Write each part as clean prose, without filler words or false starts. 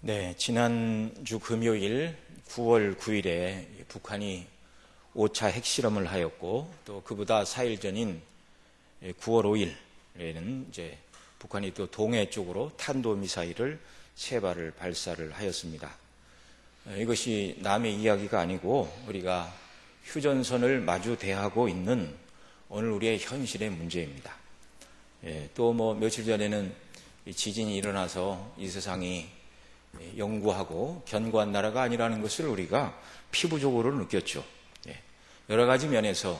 네, 지난주 금요일 9월 9일에 북한이 5차 핵실험을 하였고, 또 그보다 4일 전인 9월 5일에는 이제 북한이 또 동해 쪽으로 탄도미사일을 3발을 발사를 하였습니다. 이것이 남의 이야기가 아니고 우리가 휴전선을 마주 대하고 있는 오늘 우리의 현실의 문제입니다. 또 며칠 전에는 지진이 일어나서 이 세상이 영구하고 견고한 나라가 아니라는 것을 우리가 피부적으로 느꼈죠. 여러 가지 면에서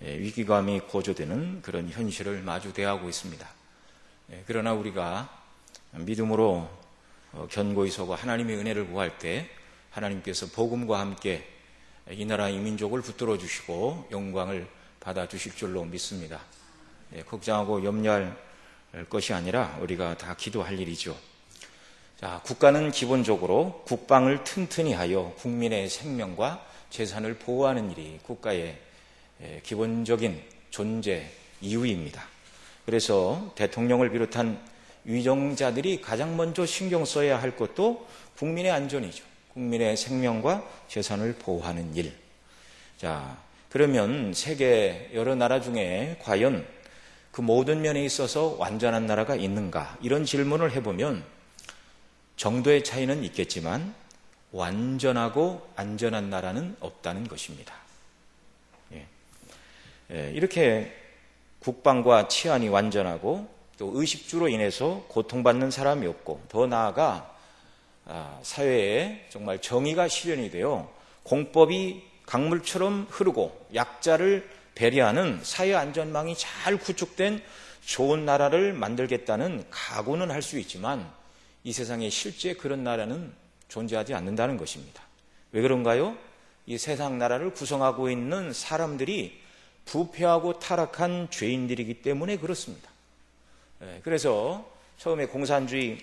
위기감이 고조되는 그런 현실을 마주 대하고 있습니다. 그러나 우리가 믿음으로 견고히 서고 하나님의 은혜를 구할 때 하나님께서 복음과 함께 이 나라 이 민족을 붙들어 주시고 영광을 받아 주실 줄로 믿습니다. 걱정하고 염려할 것이 아니라 우리가 다 기도할 일이죠. 자, 국가는 기본적으로 국방을 튼튼히 하여 국민의 생명과 재산을 보호하는 일이 국가의 기본적인 존재 이유입니다. 그래서 대통령을 비롯한 위정자들이 가장 먼저 신경 써야 할 것도 국민의 안전이죠. 국민의 생명과 재산을 보호하는 일. 자, 그러면 세계 여러 나라 중에 과연 그 모든 면에 있어서 완전한 나라가 있는가? 이런 질문을 해보면 정도의 차이는 있겠지만 완전하고 안전한 나라는 없다는 것입니다. 이렇게 국방과 치안이 완전하고 또 의식주로 인해서 고통받는 사람이 없고 더 나아가 사회에 정말 정의가 실현이 되어 공법이 강물처럼 흐르고 약자를 배려하는 사회 안전망이 잘 구축된 좋은 나라를 만들겠다는 각오는 할 수 있지만 이 세상에 실제 그런 나라는 존재하지 않는다는 것입니다. 왜 그런가요? 이 세상 나라를 구성하고 있는 사람들이 부패하고 타락한 죄인들이기 때문에 그렇습니다. 그래서 처음에 공산주의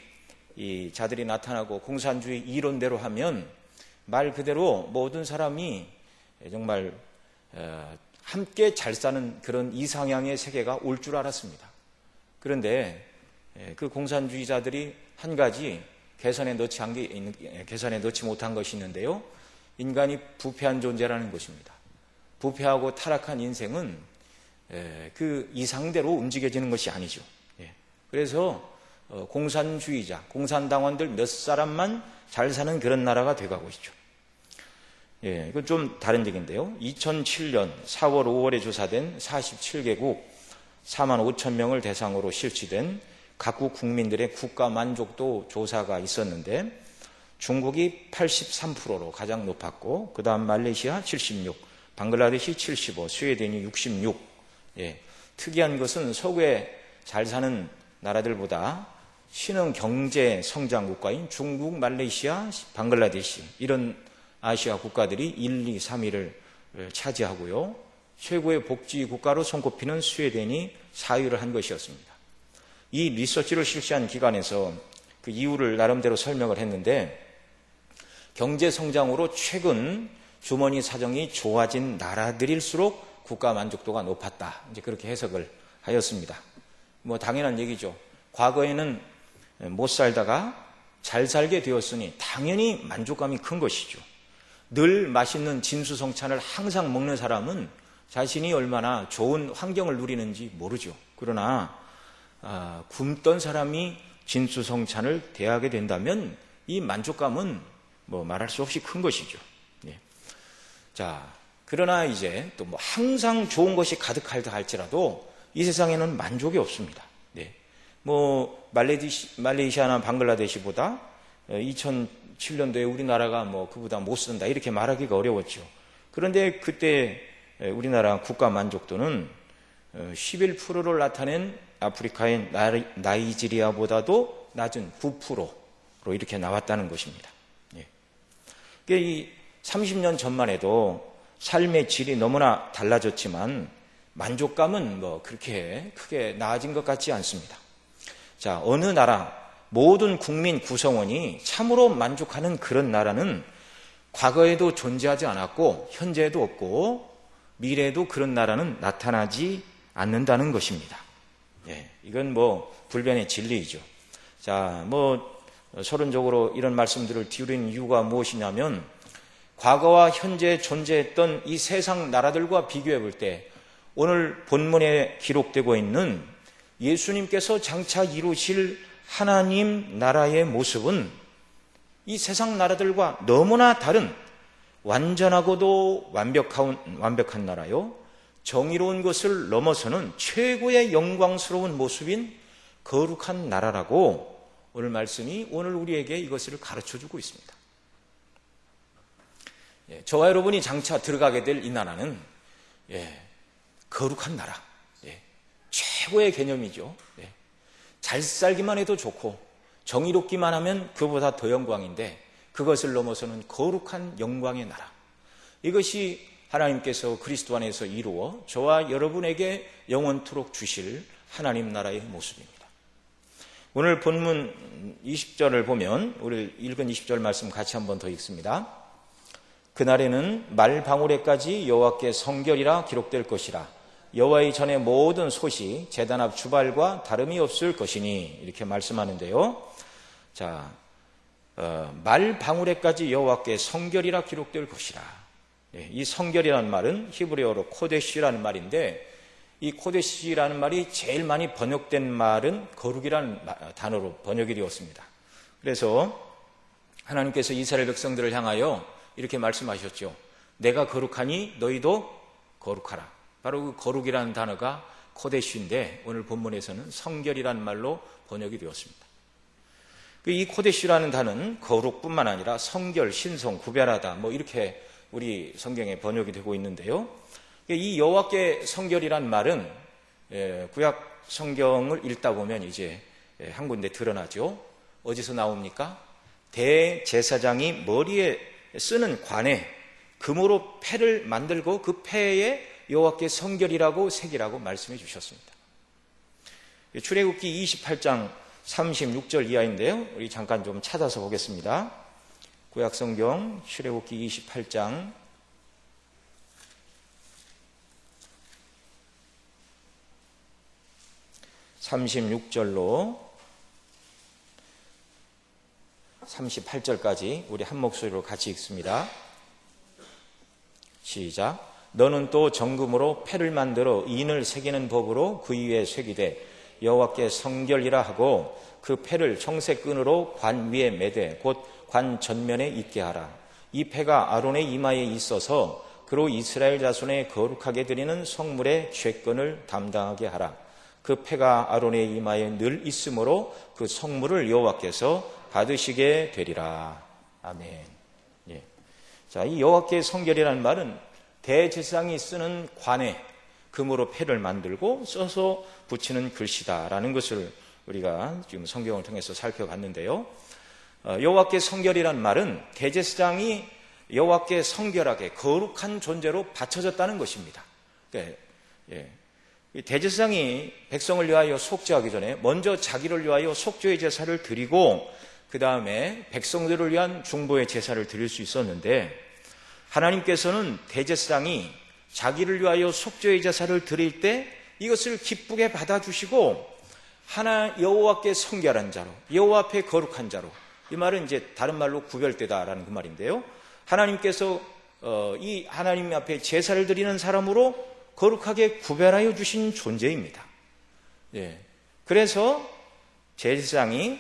자들이 나타나고 공산주의 이론대로 하면 말 그대로 모든 사람이 정말 함께 잘 사는 그런 이상향의 세계가 올 줄 알았습니다. 그런데 그 공산주의자들이 한 가지 계산에 넣지 못한 것이 있는데요. 인간이 부패한 존재라는 것입니다. 부패하고 타락한 인생은 그 이상대로 움직여지는 것이 아니죠. 그래서 공산주의자, 공산당원들 몇 사람만 잘 사는 그런 나라가 돼가고 있죠. 이건 좀 다른 얘기인데요. 2007년 4월 5월에 조사된 47개국 4만 5천 명을 대상으로 실시된 각국 국민들의 국가 만족도 조사가 있었는데 중국이 83%로 가장 높았고 그 다음 말레이시아 76, 방글라데시 75, 스웨덴이 66. 특이한 것은 서구에 잘 사는 나라들보다 신흥 경제 성장 국가인 중국, 말레이시아, 방글라데시 이런 아시아 국가들이 1, 2, 3위를 차지하고요. 최고의 복지 국가로 손꼽히는 스웨덴이 4위를 한 것이었습니다. 이 리서치를 실시한 기관에서 그 이유를 나름대로 설명을 했는데 경제 성장으로 최근 주머니 사정이 좋아진 나라들일수록 국가 만족도가 높았다. 이제 그렇게 해석을 하였습니다. 당연한 얘기죠. 과거에는 못 살다가 잘 살게 되었으니 당연히 만족감이 큰 것이죠. 늘 맛있는 진수성찬을 항상 먹는 사람은 자신이 얼마나 좋은 환경을 누리는지 모르죠. 그러나 굶던 사람이 진수성찬을 대하게 된다면 이 만족감은 말할 수 없이 큰 것이죠. 자, 그러나 이제 또 항상 좋은 것이 가득하다 할지라도 이 세상에는 만족이 없습니다. 말레이시아나 방글라데시보다 2007년도에 우리나라가 그보다 못 쓴다 이렇게 말하기가 어려웠죠. 그런데 그때 우리나라 국가 만족도는 11%를 나타낸 아프리카의 나이지리아보다도 낮은 9%로 이렇게 나왔다는 것입니다. 이 30년 전만 해도 삶의 질이 너무나 달라졌지만 만족감은 그렇게 크게 나아진 것 같지 않습니다. 자, 어느 나라 모든 국민 구성원이 참으로 만족하는 그런 나라는 과거에도 존재하지 않았고 현재에도 없고 미래에도 그런 나라는 나타나지 않는다는 것입니다. 이건 불변의 진리이죠. 자, 서론적으로 이런 말씀들을 드린 이유가 무엇이냐면 과거와 현재 존재했던 이 세상 나라들과 비교해 볼 때 오늘 본문에 기록되고 있는 예수님께서 장차 이루실 하나님 나라의 모습은 이 세상 나라들과 너무나 다른 완전하고도 완벽한 나라요, 정의로운 것을 넘어서는 최고의 영광스러운 모습인 거룩한 나라라고 오늘 말씀이 오늘 우리에게 이것을 가르쳐주고 있습니다. 저와 여러분이 장차 들어가게 될 이 나라는 거룩한 나라, 최고의 개념이죠. 잘 살기만 해도 좋고 정의롭기만 하면 그보다 더 영광인데 그것을 넘어서는 거룩한 영광의 나라, 이것이 하나님께서 그리스도 안에서 이루어 저와 여러분에게 영원토록 주실 하나님 나라의 모습입니다. 오늘 본문 20절을 보면 우리 읽은 20절 말씀 같이 한번 더 읽습니다. 그날에는 말방울에까지 여호와께 성결이라 기록될 것이라. 여호와의 전에 모든 솥이 제단 앞 주발과 다름이 없을 것이니, 이렇게 말씀하는데요. 자, 말방울에까지 여호와께 성결이라 기록될 것이라. 이 성결이라는 말은 히브리어로 코데시라는 말인데, 이 코데시라는 말이 제일 많이 번역된 말은 거룩이라는 단어로 번역이 되었습니다. 그래서 하나님께서 이스라엘 백성들을 향하여 이렇게 말씀하셨죠. 내가 거룩하니 너희도 거룩하라. 바로 그 거룩이라는 단어가 코데시인데 오늘 본문에서는 성결이라는 말로 번역이 되었습니다. 이 코데시라는 단어는 거룩뿐만 아니라 성결, 신성, 구별하다 이렇게 우리 성경에 번역이 되고 있는데요. 이 여호와께 성결이란 말은 구약 성경을 읽다 보면 이제 한 군데 드러나죠. 어디서 나옵니까? 대제사장이 머리에 쓰는 관에 금으로 패를 만들고 그 패에 여호와께 성결이라고 새기라고 말씀해 주셨습니다. 출애굽기 28장 36절 이하인데요. 우리 잠깐 좀 찾아서 보겠습니다. 구약성경 출애굽기 28장 36절로 38절까지 우리 한 목소리로 같이 읽습니다. 시작. 너는 또 정금으로 패를 만들어 인을 새기는 법으로 그 위에 새기되 여호와께 성결이라 하고 그 패를 청색끈으로 관 위에 매되 곧 관 전면에 있게 하라. 이 패가 아론의 이마에 있어서 그로 이스라엘 자손의 거룩하게 드리는 성물의 죄권을 담당하게 하라. 그 패가 아론의 이마에 늘 있으므로 그 성물을 여호와께서 받으시게 되리라. 아멘. 자, 이 여호와께 성결이라는 말은 대제사장이 쓰는 관에 금으로 패를 만들고 써서 붙이는 글씨다라는 것을 우리가 지금 성경을 통해서 살펴봤는데요. 여호와께 성결이라는 말은 대제사장이 여호와께 성결하게 거룩한 존재로 바쳐졌다는 것입니다. 대제사장이 백성을 위하여 속죄하기 전에 먼저 자기를 위하여 속죄의 제사를 드리고 그 다음에 백성들을 위한 중보의 제사를 드릴 수 있었는데, 하나님께서는 대제사장이 자기를 위하여 속죄의 제사를 드릴 때 이것을 기쁘게 받아주시고 여호와께 성결한 자로, 여호와 앞에 거룩한 자로, 이 말은 이제 다른 말로 구별되다라는 그 말인데요. 하나님께서 이 하나님 앞에 제사를 드리는 사람으로 거룩하게 구별하여 주신 존재입니다. 그래서 제사장이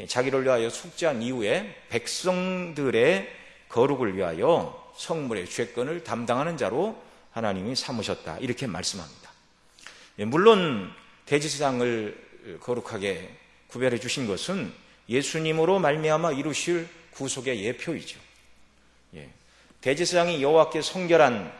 자기를 위하여 속죄한 이후에 백성들의 거룩을 위하여 성물의 죄권을 담당하는 자로 하나님이 삼으셨다, 이렇게 말씀합니다. 물론 대제사장을 거룩하게 구별해 주신 것은 예수님으로 말미암아 이루실 구속의 예표이죠. 대제사장이 여호와께 성결한,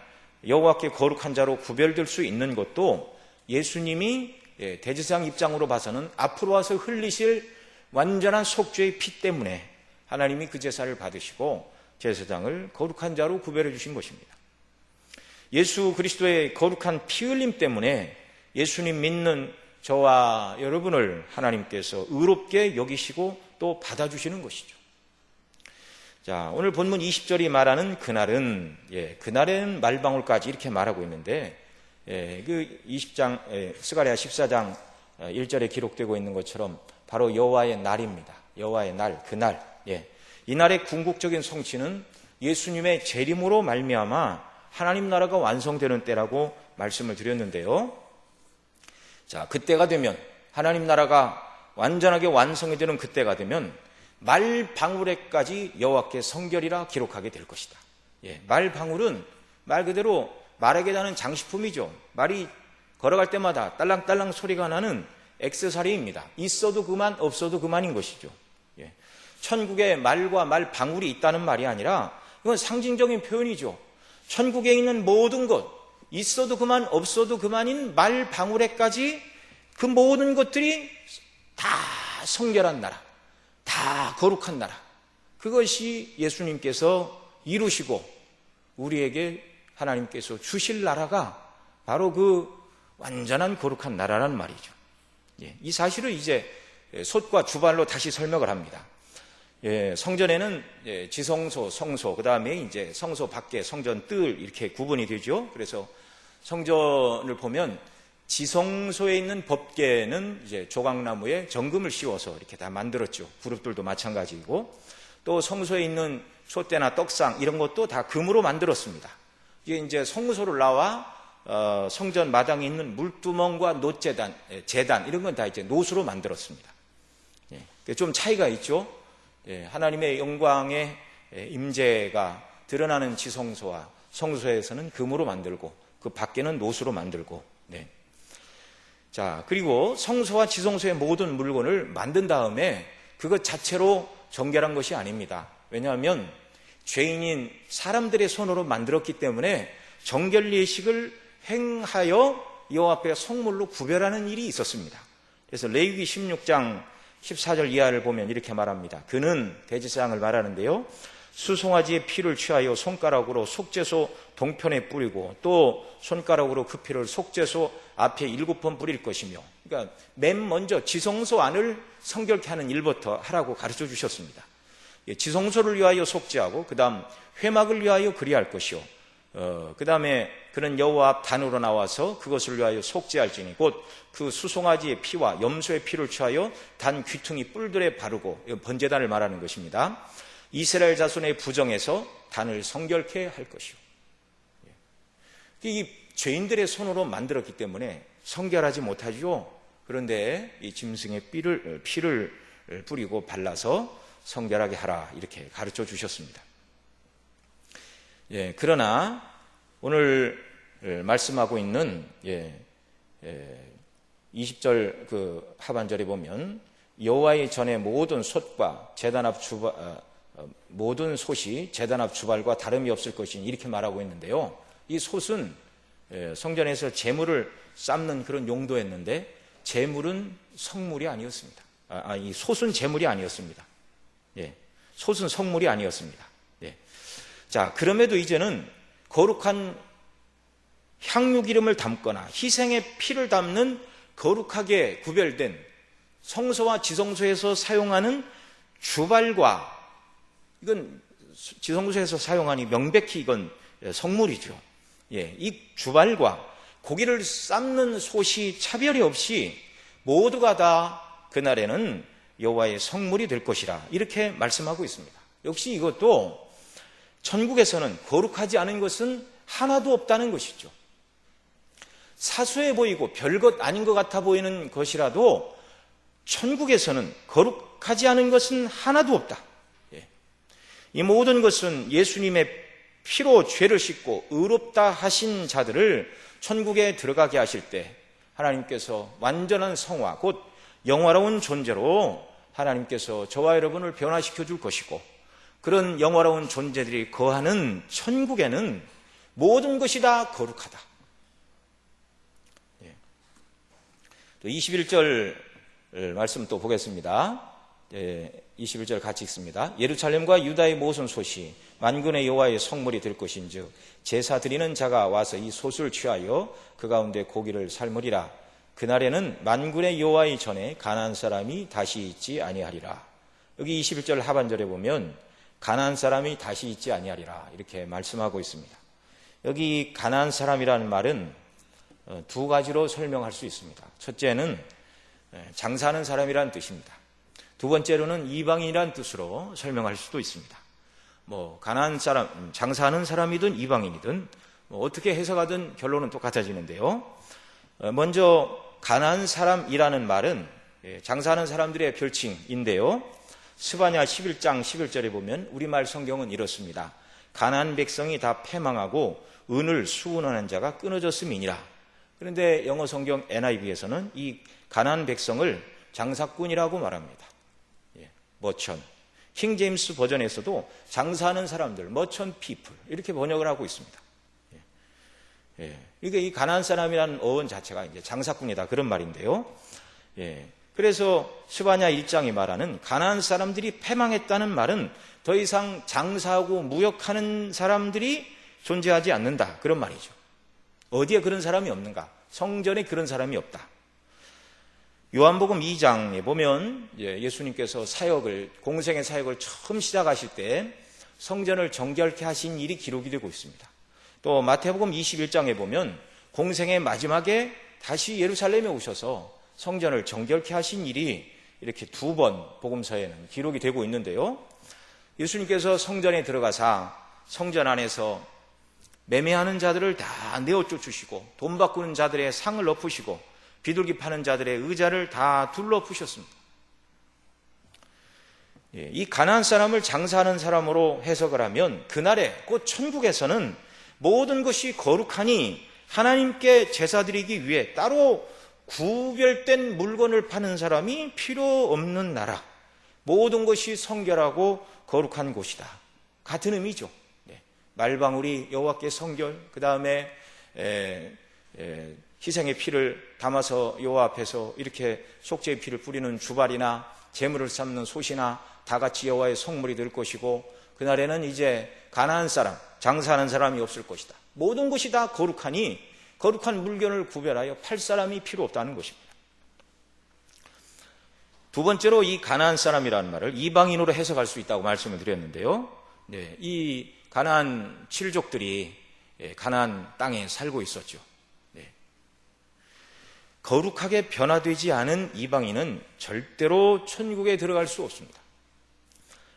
여호와께 거룩한 자로 구별될 수 있는 것도 예수님이 대제사장 입장으로 봐서는 앞으로 와서 흘리실 완전한 속죄의 피 때문에 하나님이 그 제사를 받으시고 제사장을 거룩한 자로 구별해 주신 것입니다. 예수 그리스도의 거룩한 피 흘림 때문에 예수님 믿는 저와 여러분을 하나님께서 의롭게 여기시고 또 받아주시는 것이죠. 자, 오늘 본문 20절이 말하는 그날은, 그날에는 말방울까지 이렇게 말하고 있는데, 그 20장, 스가랴 14장 1절에 기록되고 있는 것처럼 바로 여호와의 날입니다. 여호와의 날, 그날. 이 날의 궁극적인 성취는 예수님의 재림으로 말미암아 하나님 나라가 완성되는 때라고 말씀을 드렸는데요. 자, 그때가 되면, 하나님 나라가 완전하게 완성이 되는 그때가 되면 말 방울에까지 여호와께 성결이라 기록하게 될 것이다. 말 방울은 말 그대로 말에게 다는 장식품이죠. 말이 걸어갈 때마다 딸랑딸랑 소리가 나는 액세서리입니다. 있어도 그만, 없어도 그만인 것이죠. 천국에 말과 말 방울이 있다는 말이 아니라 이건 상징적인 표현이죠. 천국에 있는 모든 것, 있어도 그만, 없어도 그만인 말 방울에까지 그 모든 것들이 다 성결한 나라, 다 거룩한 나라. 그것이 예수님께서 이루시고 우리에게 하나님께서 주실 나라가 바로 그 완전한 거룩한 나라란 말이죠. 이 사실을 이제 솥과 주발로 다시 설명을 합니다. 성전에는 지성소, 성소, 그 다음에 이제 성소 밖에 성전 뜰 이렇게 구분이 되죠. 그래서 성전을 보면 지성소에 있는 법궤는 이제 조각나무에 정금을 씌워서 이렇게 다 만들었죠. 그룹들도 마찬가지고, 또 성소에 있는 촛대나 떡상 이런 것도 다 금으로 만들었습니다. 이게 이제 성소를 나와 성전 마당에 있는 물두멍과 놋재단, 재단 이런 건 다 이제 노수로 만들었습니다. 좀 차이가 있죠. 하나님의 영광의 임재가 드러나는 지성소와 성소에서는 금으로 만들고 그 밖에는 노수로 만들고. 자, 그리고 성소와 지성소의 모든 물건을 만든 다음에 그것 자체로 정결한 것이 아닙니다. 왜냐하면 죄인인 사람들의 손으로 만들었기 때문에 정결 예식을 행하여 여호와 앞에 성물로 구별하는 일이 있었습니다. 그래서 레위기 16장 14절 이하를 보면 이렇게 말합니다. 그는 대제사장을 말하는데요, 수송아지의 피를 취하여 손가락으로 속죄소 동편에 뿌리고 또 손가락으로 그 피를 속죄소 앞에 7번 뿌릴 것이며, 그러니까 맨 먼저 지성소 안을 성결케 하는 일부터 하라고 가르쳐 주셨습니다. 지성소를 위하여 속죄하고 그 다음 회막을 위하여 그리할 것이요, 그 다음에 그는 여호와 앞 단으로 나와서 그것을 위하여 속죄할지니 곧 그 수송아지의 피와 염소의 피를 취하여 단 귀퉁이 뿔들에 바르고, 번제단을 말하는 것입니다. 이스라엘 자손의 부정에서 단을 성결케 할 것이요. 이 죄인들의 손으로 만들었기 때문에 성결하지 못하죠. 그런데 이 짐승의 피를 뿌리고 발라서 성결하게 하라 이렇게 가르쳐 주셨습니다. 그러나 오늘 말씀하고 있는 20절 그 하반절에 보면 여호와의 전에 모든 솥과 제단 앞 주발, 모든 솥이 제단 앞 주발과 다름이 없을 것이니 이렇게 말하고 있는데요. 이 솥은 성전에서 제물을 삶는 그런 용도였는데 제물은 성물이 아니었습니다. 이 솥은 제물이 아니었습니다. 솥은 성물이 아니었습니다. 자, 그럼에도 이제는 거룩한 향유기름을 담거나 희생의 피를 담는 거룩하게 구별된 성소와 지성소에서 사용하는 주발과, 이건 지성소에서 사용하니 명백히 이건 성물이죠. 이 주발과 고기를 삶는 솥이 차별이 없이 모두가 다 그날에는 여호와의 성물이 될 것이라 이렇게 말씀하고 있습니다. 역시 이것도 천국에서는 거룩하지 않은 것은 하나도 없다는 것이죠. 사소해 보이고 별것 아닌 것 같아 보이는 것이라도 천국에서는 거룩하지 않은 것은 하나도 없다. 이 모든 것은 예수님의 피로 죄를 씻고 의롭다 하신 자들을 천국에 들어가게 하실 때 하나님께서 완전한 성화, 곧 영화로운 존재로 하나님께서 저와 여러분을 변화시켜 줄 것이고, 그런 영화로운 존재들이 거하는 천국에는 모든 것이 다 거룩하다. 또 21절 말씀 또 보겠습니다. 21절 같이 읽습니다. 예루살렘과 유다의 모든 솥이 만군의 여호와의 성물이 될 것인즉 제사 드리는 자가 와서 이 솥을 취하여 그 가운데 고기를 삶으리라. 그날에는 만군의 여호와의 전에 가나안 사람이 다시 있지 아니하리라. 여기 21절 하반절에 보면 가나안 사람이 다시 있지 아니하리라 이렇게 말씀하고 있습니다. 여기 가나안 사람이라는 말은 두 가지로 설명할 수 있습니다. 첫째는 장사하는 사람이라는 뜻입니다. 두 번째로는 이방인이란 뜻으로 설명할 수도 있습니다. 가나안 사람, 장사하는 사람이든 이방인이든 어떻게 해석하든 결론은 똑같아지는데요. 먼저 가나안 사람이라는 말은 장사하는 사람들의 별칭인데요. 스바냐 11장 11절에 보면 우리말 성경은 이렇습니다. 가나안 백성이 다 패망하고 은을 수운하는 자가 끊어졌음이니라. 그런데 영어 성경 NIV에서는 이 가나안 백성을 장사꾼이라고 말합니다. 머천. 킹 제임스 버전에서도 장사하는 사람들, 머천 피플 이렇게 번역을 하고 있습니다. 이게 이 가나안 사람이라는 어원 자체가 이제 장사꾼이다 그런 말인데요. 그래서 스바냐 1장이 말하는 가나안 사람들이 패망했다는 말은 더 이상 장사하고 무역하는 사람들이 존재하지 않는다 그런 말이죠. 어디에 그런 사람이 없는가? 성전에 그런 사람이 없다. 요한복음 2장에 보면 예수님께서 공생의 사역을 처음 시작하실 때 성전을 정결케 하신 일이 기록이 되고 있습니다. 또 마태복음 21장에 보면 공생의 마지막에 다시 예루살렘에 오셔서 성전을 정결케 하신 일이 이렇게 두 번 복음서에는 기록이 되고 있는데요. 예수님께서 성전에 들어가사 성전 안에서 매매하는 자들을 다 내어쫓으시고 돈 바꾸는 자들의 상을 엎으시고 비둘기 파는 자들의 의자를 다 둘러부셨습니다. 이 가나안 사람을 장사하는 사람으로 해석을 하면 그날에 곧 천국에서는 모든 것이 거룩하니 하나님께 제사 드리기 위해 따로 구별된 물건을 파는 사람이 필요 없는 나라, 모든 것이 성결하고 거룩한 곳이다. 같은 의미죠. 말방울이 여호와께 성결, 그 다음에 희생의 피를 담아서 여호와 앞에서 이렇게 속죄의 피를 뿌리는 주발이나 제물을 삶는 솥이나 다 같이 여호와의 성물이 될 것이고 그날에는 이제 가나안 사람, 장사하는 사람이 없을 것이다. 모든 것이 다 거룩하니 거룩한 물건을 구별하여 팔 사람이 필요 없다는 것입니다. 두 번째로 이 가나안 사람이라는 말을 이방인으로 해석할 수 있다고 말씀을 드렸는데요. 이 가나안 7족들이 가나안 땅에 살고 있었죠. 거룩하게 변화되지 않은 이방인은 절대로 천국에 들어갈 수 없습니다.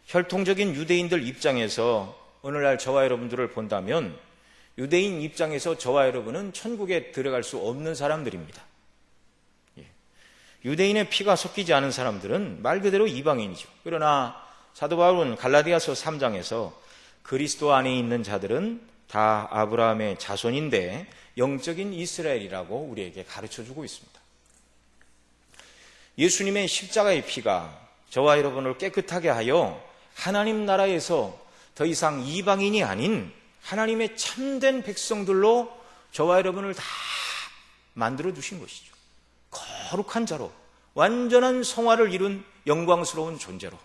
혈통적인 유대인들 입장에서 오늘날 저와 여러분들을 본다면 유대인 입장에서 저와 여러분은 천국에 들어갈 수 없는 사람들입니다. 유대인의 피가 섞이지 않은 사람들은 말 그대로 이방인이죠. 그러나 사도 바울은 갈라디아서 3장에서 그리스도 안에 있는 자들은 다 아브라함의 자손인데 영적인 이스라엘이라고 우리에게 가르쳐주고 있습니다. 예수님의 십자가의 피가 저와 여러분을 깨끗하게 하여 하나님 나라에서 더 이상 이방인이 아닌 하나님의 참된 백성들로 저와 여러분을 다 만들어 주신 것이죠. 거룩한 자로, 완전한 성화를 이룬 영광스러운 존재로.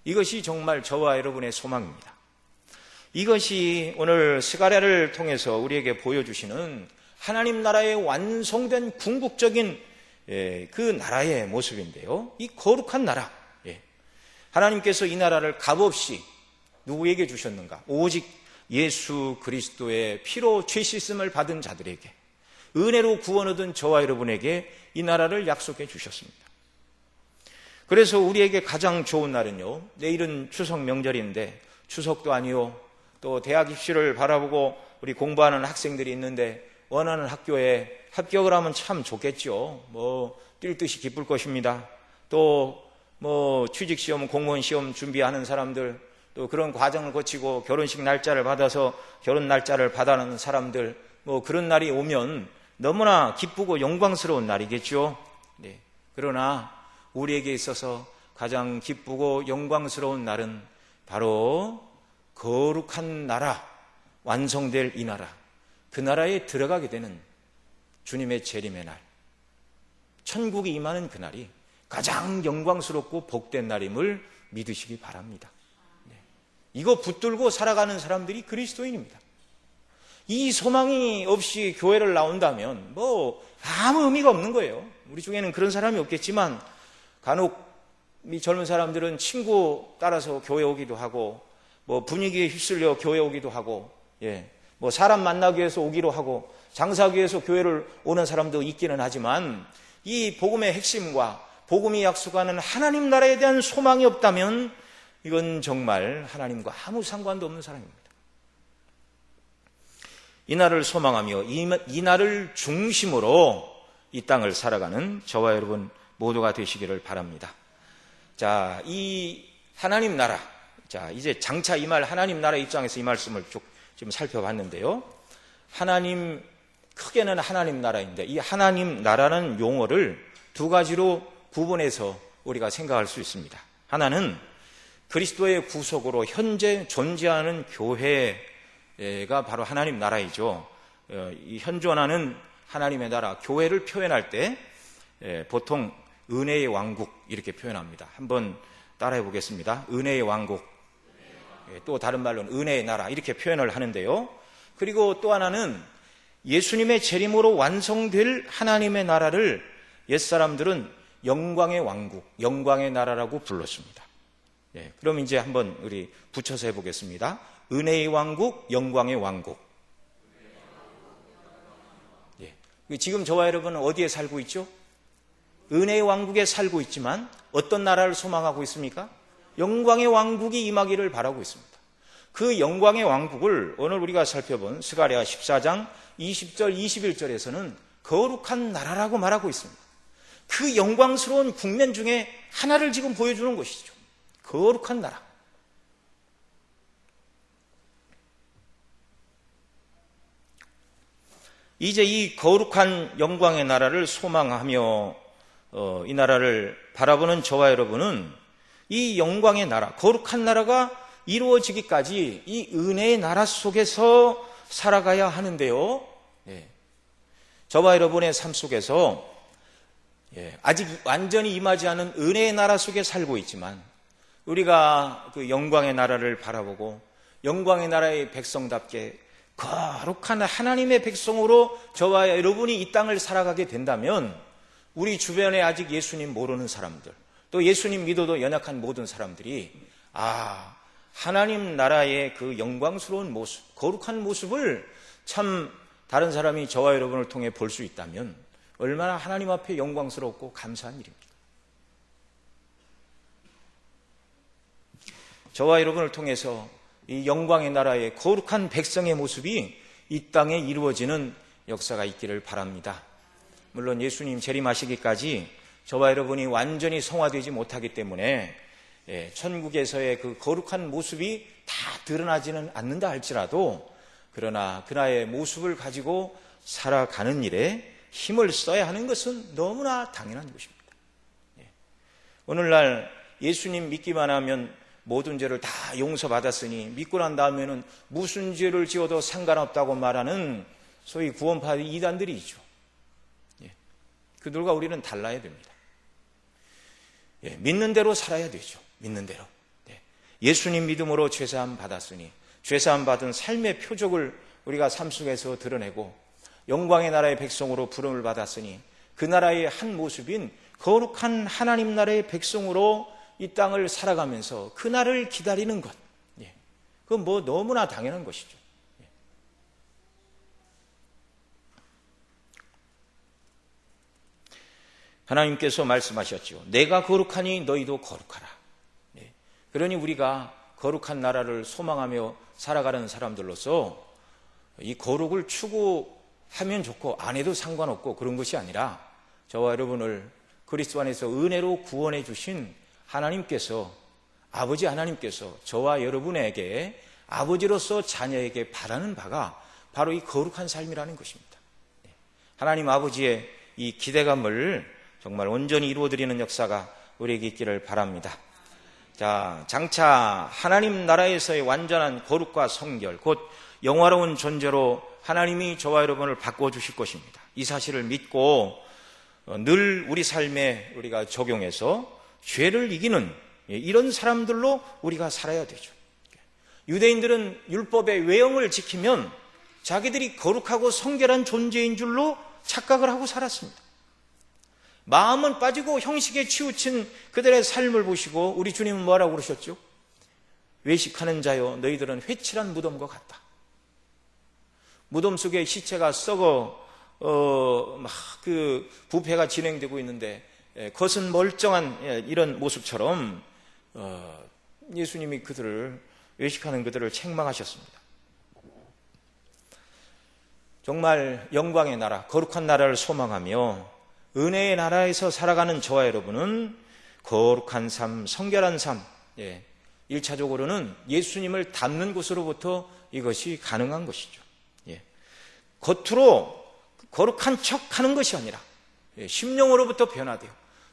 이것이 정말 저와 여러분의 소망입니다. 이것이 오늘 스가랴를 통해서 우리에게 보여주시는 하나님 나라의 완성된 궁극적인 그 나라의 모습인데요. 이 거룩한 나라, 하나님께서 이 나라를 값없이 누구에게 주셨는가? 오직 예수 그리스도의 피로 죄 씻음을 받은 자들에게, 은혜로 구원 얻은 저와 여러분에게 이 나라를 약속해 주셨습니다. 그래서 우리에게 가장 좋은 날은요, 내일은 추석 명절인데 추석도 아니요, 또 대학 입시를 바라보고 우리 공부하는 학생들이 있는데 원하는 학교에 합격을 하면 참 좋겠죠. 뛸 듯이 기쁠 것입니다. 또 취직시험, 공무원시험 준비하는 사람들, 또 그런 과정을 거치고 결혼식 날짜를 받아서 결혼 날짜를 받아내는 사람들, 그런 날이 오면 너무나 기쁘고 영광스러운 날이겠죠. 그러나 우리에게 있어서 가장 기쁘고 영광스러운 날은 바로 거룩한 나라, 완성될 이 나라, 그 나라에 들어가게 되는 주님의 재림의 날, 천국이 임하는 그날이 가장 영광스럽고 복된 날임을 믿으시기 바랍니다. 이거 붙들고 살아가는 사람들이 그리스도인입니다. 이 소망이 없이 교회를 나온다면 아무 의미가 없는 거예요. 우리 중에는 그런 사람이 없겠지만 간혹 이 젊은 사람들은 친구 따라서 교회 오기도 하고 분위기에 휩쓸려 교회 오기도 하고 사람 만나기 위해서 오기로 하고 장사하기 위해서 교회를 오는 사람도 있기는 하지만 이 복음의 핵심과 복음이 약속하는 하나님 나라에 대한 소망이 없다면 이건 정말 하나님과 아무 상관도 없는 사람입니다. 이 날을 소망하며 이 날을 중심으로 이 땅을 살아가는 저와 여러분 모두가 되시기를 바랍니다. 자, 이 하나님 나라, 자, 이제 장차 이 말 하나님 나라 입장에서 이 말씀을 쭉 지금 살펴봤는데요. 하나님, 크게는 하나님 나라인데 이 하나님 나라는 용어를 두 가지로 구분해서 우리가 생각할 수 있습니다. 하나는 그리스도의 구속으로 현재 존재하는 교회가 바로 하나님 나라이죠. 이 현존하는 하나님의 나라, 교회를 표현할 때 보통 은혜의 왕국 이렇게 표현합니다. 한번 따라해 보겠습니다. 은혜의 왕국, 또 다른 말로는 은혜의 나라 이렇게 표현을 하는데요. 그리고 또 하나는 예수님의 재림으로 완성될 하나님의 나라를 옛사람들은 영광의 왕국, 영광의 나라라고 불렀습니다. 그럼 이제 한번 우리 붙여서 해보겠습니다. 은혜의 왕국, 영광의 왕국. 지금 저와 여러분은 어디에 살고 있죠? 은혜의 왕국에 살고 있지만 어떤 나라를 소망하고 있습니까? 영광의 왕국이 임하기를 바라고 있습니다. 그 영광의 왕국을 오늘 우리가 살펴본 스가랴 14장 20절 21절에서는 거룩한 나라라고 말하고 있습니다. 그 영광스러운 국면 중에 하나를 지금 보여주는 것이죠. 거룩한 나라. 이제 이 거룩한 영광의 나라를 소망하며 이 나라를 바라보는 저와 여러분은 이 영광의 나라, 거룩한 나라가 이루어지기까지 이 은혜의 나라 속에서 살아가야 하는데요. 저와 여러분의 삶 속에서 아직 완전히 임하지 않은 은혜의 나라 속에 살고 있지만 우리가 그 영광의 나라를 바라보고 영광의 나라의 백성답게 거룩한 하나님의 백성으로 저와 여러분이 이 땅을 살아가게 된다면 우리 주변에 아직 예수님 모르는 사람들, 또 예수님 믿어도 연약한 모든 사람들이 하나님 나라의 그 영광스러운 모습, 거룩한 모습을 참 다른 사람이 저와 여러분을 통해 볼 수 있다면 얼마나 하나님 앞에 영광스럽고 감사한 일입니까? 저와 여러분을 통해서 이 영광의 나라의 거룩한 백성의 모습이 이 땅에 이루어지는 역사가 있기를 바랍니다. 물론 예수님 재림하시기까지 저와 여러분이 완전히 성화되지 못하기 때문에 천국에서의 그 거룩한 모습이 다 드러나지는 않는다 할지라도 그러나 그나의 모습을 가지고 살아가는 일에 힘을 써야 하는 것은 너무나 당연한 것입니다. 오늘날 예수님 믿기만 하면 모든 죄를 다 용서받았으니 믿고 난 다음에는 무슨 죄를 지어도 상관없다고 말하는 소위 구원파 이단들이 있죠. 그들과 우리는 달라야 됩니다. 믿는 대로 살아야 되죠. 믿는 대로. 예수님 믿음으로 죄사함 받았으니 죄사함 받은 삶의 표적을 우리가 삶 속에서 드러내고 영광의 나라의 백성으로 부름을 받았으니 그 나라의 한 모습인 거룩한 하나님 나라의 백성으로 이 땅을 살아가면서 그 날을 기다리는 것. 그건 뭐 너무나 당연한 것이죠. 하나님께서 말씀하셨죠. 내가 거룩하니 너희도 거룩하라. 그러니 우리가 거룩한 나라를 소망하며 살아가는 사람들로서 이 거룩을 추구하면 좋고 안 해도 상관없고 그런 것이 아니라 저와 여러분을 그리스도 안에서 은혜로 구원해 주신 하나님께서, 아버지 하나님께서 저와 여러분에게 아버지로서 자녀에게 바라는 바가 바로 이 거룩한 삶이라는 것입니다. 하나님 아버지의 이 기대감을 정말 온전히 이루어드리는 역사가 우리에게 있기를 바랍니다. 자, 장차 하나님 나라에서의 완전한 거룩과 성결, 곧 영화로운 존재로 하나님이 저와 여러분을 바꿔주실 것입니다. 이 사실을 믿고 늘 우리 삶에 우리가 적용해서 죄를 이기는 이런 사람들로 우리가 살아야 되죠. 유대인들은 율법의 외형을 지키면 자기들이 거룩하고 성결한 존재인 줄로 착각을 하고 살았습니다. 마음은 빠지고 형식에 치우친 그들의 삶을 보시고 우리 주님은 뭐라고 그러셨죠? 외식하는 자여 너희들은 회칠한 무덤과 같다. 무덤 속에 시체가 썩어 막 그 부패가 진행되고 있는데 겉은 멀쩡한 이런 모습처럼 예수님이 그들을 외식하는 그들을 책망하셨습니다. 정말 영광의 나라, 거룩한 나라를 소망하며 은혜의 나라에서 살아가는 저와 여러분은 거룩한 삶, 성결한 삶, 1차적으로는 예수님을 닮는 곳으로부터 이것이 가능한 것이죠. 겉으로 거룩한 척하는 것이 아니라 심령으로부터 변화되어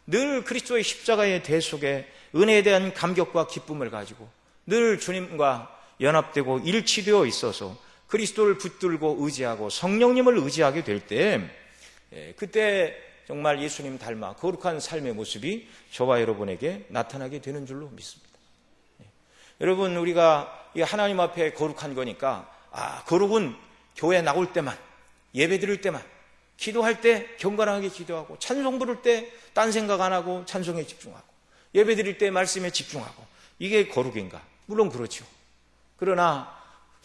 늘 그리스도의 십자가의 대 속에 은혜에 대한 감격과 기쁨을 가지고 늘 주님과 연합되고 일치되어 있어서 그리스도를 붙들고 의지하고 성령님을 의지하게 될 때 그때 정말 예수님 닮아 거룩한 삶의 모습이 저와 여러분에게 나타나게 되는 줄로 믿습니다. 여러분, 우리가 하나님 앞에 거룩한 거니까 거룩은 교회 나올 때만, 예배 드릴 때만, 기도할 때 경건하게 기도하고, 찬송 부를 때 딴 생각 안 하고 찬송에 집중하고, 예배 드릴 때 말씀에 집중하고, 이게 거룩인가? 물론 그렇죠. 그러나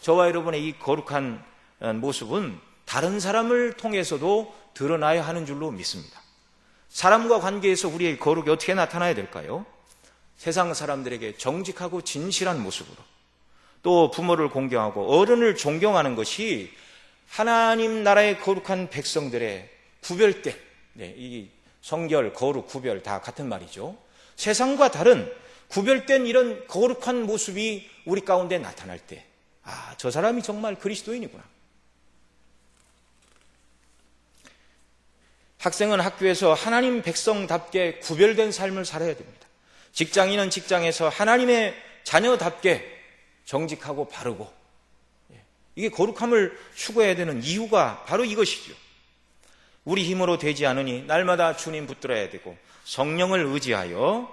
저와 여러분의 이 거룩한 모습은 다른 사람을 통해서도 드러나야 하는 줄로 믿습니다. 사람과 관계에서 우리의 거룩이 어떻게 나타나야 될까요? 세상 사람들에게 정직하고 진실한 모습으로, 또 부모를 공경하고 어른을 존경하는 것이 하나님 나라의 거룩한 백성들의 구별된, 이 성결, 거룩, 구별 다 같은 말이죠. 세상과 다른 구별된 이런 거룩한 모습이 우리 가운데 나타날 때, 저 사람이 정말 그리스도인이구나. 학생은 학교에서 하나님 백성답게 구별된 삶을 살아야 됩니다. 직장인은 직장에서 하나님의 자녀답게 정직하고 바르고, 이게 거룩함을 추구해야 되는 이유가 바로 이것이죠. 우리 힘으로 되지 않으니 날마다 주님 붙들어야 되고 성령을 의지하여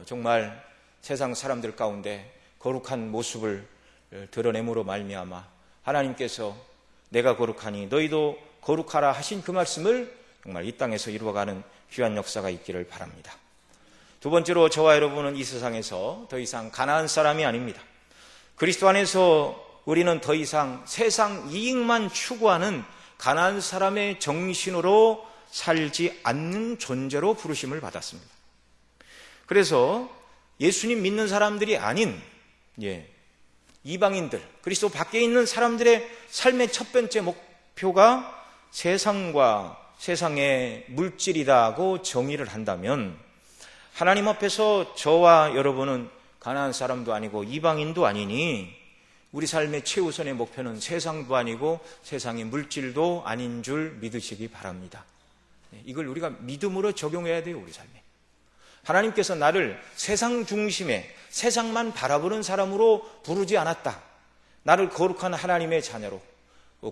정말 세상 사람들 가운데 거룩한 모습을 드러내므로 말미암아 하나님께서 내가 거룩하니 너희도 거룩하라 하신 그 말씀을 정말 이 땅에서 이루어가는 귀한 역사가 있기를 바랍니다. 두 번째로 저와 여러분은 이 세상에서 더 이상 가나안 사람이 아닙니다. 그리스도 안에서 우리는 더 이상 세상 이익만 추구하는 가나안 사람의 정신으로 살지 않는 존재로 부르심을 받았습니다. 그래서 예수님 믿는 사람들이 아닌 이방인들, 그리스도 밖에 있는 사람들의 삶의 첫 번째 목표가 세상과 세상의 물질이라고 정의를 한다면 하나님 앞에서 저와 여러분은 가나안 사람도 아니고 이방인도 아니니 우리 삶의 최우선의 목표는 세상도 아니고 세상의 물질도 아닌 줄 믿으시기 바랍니다. 이걸 우리가 믿음으로 적용해야 돼요, 우리 삶에. 하나님께서 나를 세상 중심의 세상만 바라보는 사람으로 부르지 않았다. 나를 거룩한 하나님의 자녀로,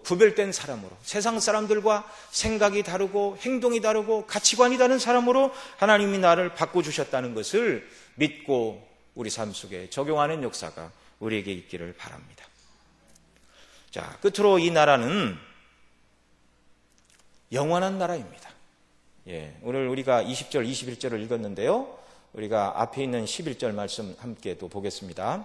구별된 사람으로, 세상 사람들과 생각이 다르고 행동이 다르고 가치관이 다른 사람으로 하나님이 나를 바꿔주셨다는 것을 믿고 우리 삶 속에 적용하는 역사가 우리에게 있기를 바랍니다. 자, 끝으로 이 나라는 영원한 나라입니다. 오늘 우리가 20절, 21절을 읽었는데요. 우리가 앞에 있는 11절 말씀 함께 또 보겠습니다.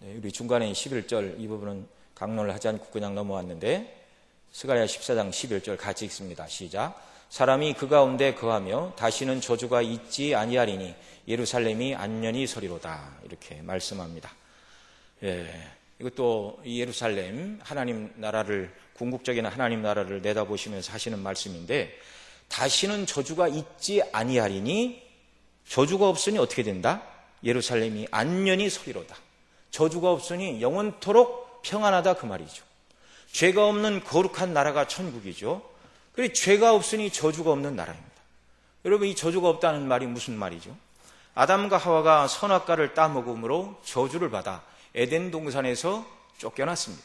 우리 중간에 11절 이 부분은 강론을 하지 않고 그냥 넘어왔는데 스가랴 14장 11절 같이 읽습니다. 시작. 사람이 그 가운데 거하며 다시는 저주가 있지 아니하리니 예루살렘이 안전히 서리로다. 이렇게 말씀합니다. 이것도 이 예루살렘 하나님 나라를, 궁극적인 하나님 나라를 내다보시면서 하시는 말씀인데, 다시는 저주가 있지 아니하리니, 저주가 없으니 어떻게 된다? 예루살렘이 안전히 서리로다. 저주가 없으니 영원토록 평안하다, 그 말이죠. 죄가 없는 거룩한 나라가 천국이죠. 그리고 죄가 없으니 저주가 없는 나라입니다. 여러분, 이 저주가 없다는 말이 무슨 말이죠? 아담과 하와가 선악과를 따먹음으로 저주를 받아 에덴 동산에서 쫓겨났습니다.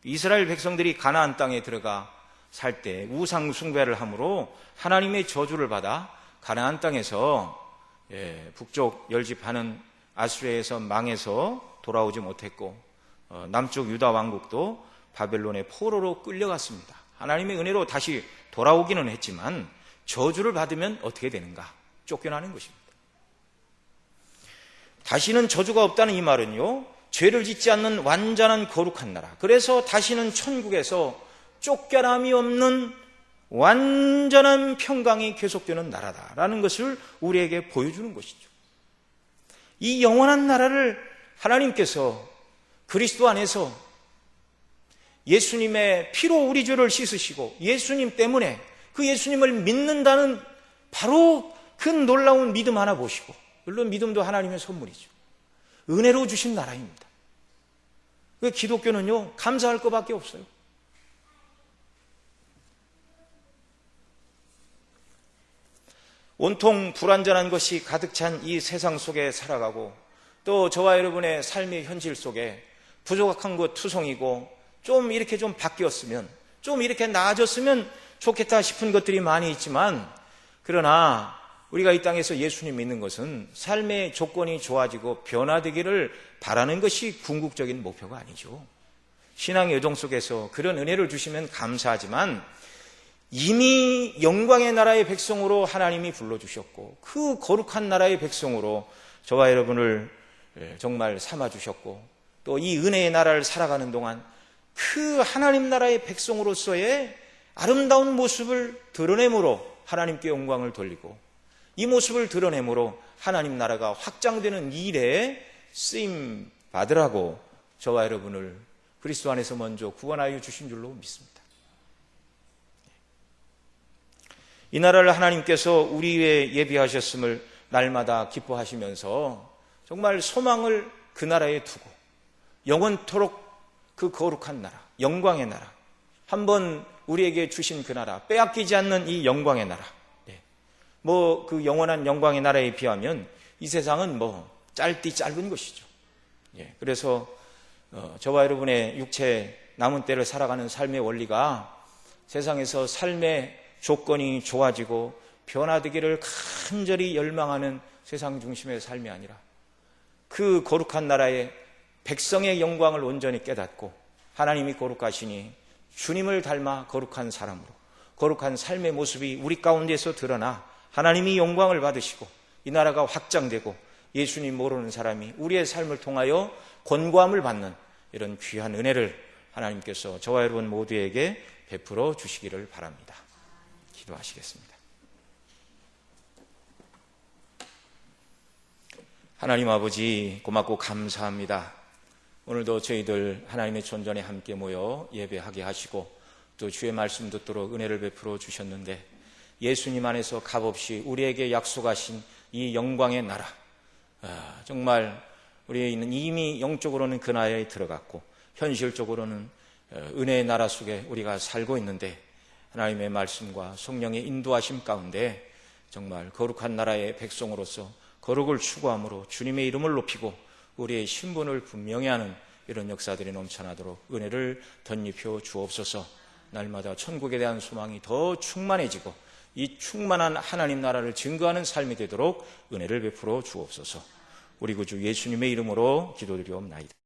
이스라엘 백성들이 가나안 땅에 들어가 살 때 우상 숭배를 함으로 하나님의 저주를 받아 가나안 땅에서 북쪽 열집하는 아수르에서 망해서 돌아오지 못했고, 남쪽 유다 왕국도 바벨론의 포로로 끌려갔습니다. 하나님의 은혜로 다시 돌아오기는 했지만 저주를 받으면 어떻게 되는가? 쫓겨나는 것입니다. 다시는 저주가 없다는 이 말은요, 죄를 짓지 않는 완전한 거룩한 나라, 그래서 다시는 천국에서 쫓겨남이 없는 완전한 평강이 계속되는 나라다라는 것을 우리에게 보여주는 것이죠. 이 영원한 나라를 하나님께서 그리스도 안에서 예수님의 피로 우리 죄를 씻으시고 예수님 때문에 그 예수님을 믿는다는 바로 그 놀라운 믿음 하나 보시고, 물론 믿음도 하나님의 선물이죠. 은혜로 주신 나라입니다. 그 기독교는요, 감사할 것밖에 없어요. 온통 불완전한 것이 가득 찬 이 세상 속에 살아가고, 또 저와 여러분의 삶의 현실 속에 부족한 것 투성이고, 좀 이렇게 좀 바뀌었으면, 좀 이렇게 나아졌으면 좋겠다 싶은 것들이 많이 있지만, 그러나 우리가 이 땅에서 예수님 믿는 것은 삶의 조건이 좋아지고 변화되기를 바라는 것이 궁극적인 목표가 아니죠. 신앙의 여정 속에서 그런 은혜를 주시면 감사하지만, 이미 영광의 나라의 백성으로 하나님이 불러주셨고 그 거룩한 나라의 백성으로 저와 여러분을 정말 삼아주셨고, 또 이 은혜의 나라를 살아가는 동안 그 하나님 나라의 백성으로서의 아름다운 모습을 드러내므로 하나님께 영광을 돌리고, 이 모습을 드러내므로 하나님 나라가 확장되는 일에 쓰임 받으라고 저와 여러분을 그리스도 안에서 먼저 구원하여 주신 줄로 믿습니다. 이 나라를 하나님께서 우리 위에 예비하셨음을 날마다 기뻐하시면서 정말 소망을 그 나라에 두고 영원토록 그 거룩한 나라, 영광의 나라, 한번 우리에게 주신 그 나라, 빼앗기지 않는 이 영광의 나라, 뭐 그 영원한 영광의 나라에 비하면 이 세상은 뭐 짧은 것이죠. 그래서 저와 여러분의 육체 남은 때를 살아가는 삶의 원리가 세상에서 삶의 조건이 좋아지고 변화되기를 간절히 열망하는 세상 중심의 삶이 아니라 그 거룩한 나라의 백성의 영광을 온전히 깨닫고 하나님이 거룩하시니 주님을 닮아 거룩한 사람으로 거룩한 삶의 모습이 우리 가운데서 드러나 하나님이 영광을 받으시고 이 나라가 확장되고 예수님 모르는 사람이 우리의 삶을 통하여 권고함을 받는 이런 귀한 은혜를 하나님께서 저와 여러분 모두에게 베풀어 주시기를 바랍니다. 기도하시겠습니다. 하나님 아버지, 고맙고 감사합니다. 오늘도 저희들 하나님의 존전에 함께 모여 예배하게 하시고 또 주의 말씀 듣도록 은혜를 베풀어 주셨는데, 예수님 안에서 값없이 우리에게 약속하신 이 영광의 나라, 정말 우리는 이미 영적으로는 그 나라에 들어갔고 현실적으로는 은혜의 나라 속에 우리가 살고 있는데, 하나님의 말씀과 성령의 인도하심 가운데 정말 거룩한 나라의 백성으로서 거룩을 추구함으로 주님의 이름을 높이고 우리의 신분을 분명히 하는 이런 역사들이 넘쳐나도록 은혜를 덧입혀 주옵소서. 날마다 천국에 대한 소망이 더 충만해지고 이 충만한 하나님 나라를 증거하는 삶이 되도록 은혜를 베풀어 주옵소서. 우리 구주 예수님의 이름으로 기도드리옵나이다.